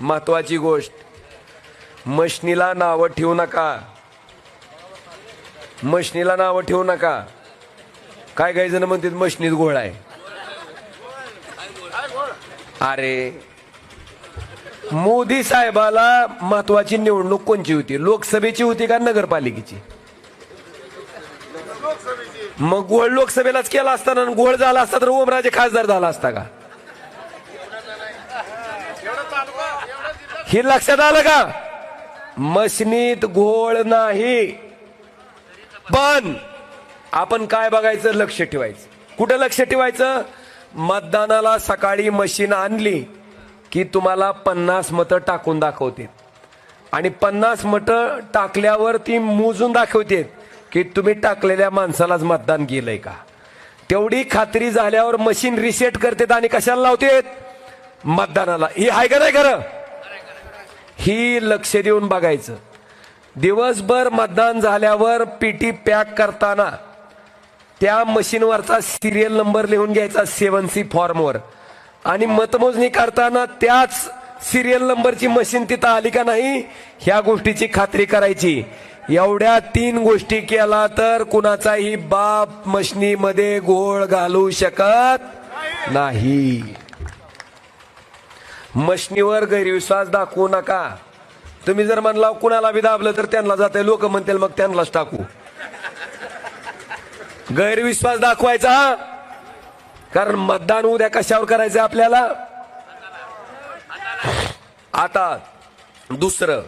महत्वाची गोष्ट, मशनीला नाव ठेवू नका, मशनीला नाव ठेवू नका. काय काही जण म्हणतात मशनीत घोळ आहे. अरे मोदी साहेबाला महत्वाची निवडणूक कोणची होती? लोकसभेची होती का नगरपालिकेची? मग घोळ लोकसभेलाच केला असताना घोळ झाला असता तर ओमराजे खासदार झाला असता का? हे लक्षात आलं का? मशनीत घोळ नाही. पण आपण काय बघायचं, लक्ष ठेवायचं. कुठं लक्ष ठेवायचं? मतदानाला सकाळी मशीन आणली की तुम्हाला 50 मतं टाकून दाखवते आणि 50 मतं टाकल्यावर ती मोजून दाखवते की तुम्ही टाकलेल्या माणसालाच मतदान केलंय का. तेवढी खात्री झाल्यावर मशीन रिसेट करते आणि कशाला लावते? मतदानाला. ही आहे का नाही खरं? ही लक्ष देऊन बघायचं. दिवसभर मतदान झाल्यावर पीटी पॅक करताना त्या मशीनवरचा सिरियल नंबर लिहून घ्यायचा 7C फॉर्मवर आणि मतमोजणी करताना त्याच सिरियल नंबरची मशीन तिथं आली का नाही ह्या गोष्टीची खात्री करायची. एवढ्या 3 गोष्टी केला तर कुणाचाही बाप मशनीमध्ये घोळ घालू शकत नाही. मशनीवर गैरविश्वास दाखवू नका. तुम्ही जर म्हणला कुणाला बी दाबलं तर त्यांना जाते, लोक म्हणतील मग त्यांनाच टाकू. गैरविश्वास दाखवायचा, कारण मतदान उद्या कशावर करायचं आपल्याला. आता दुसरं,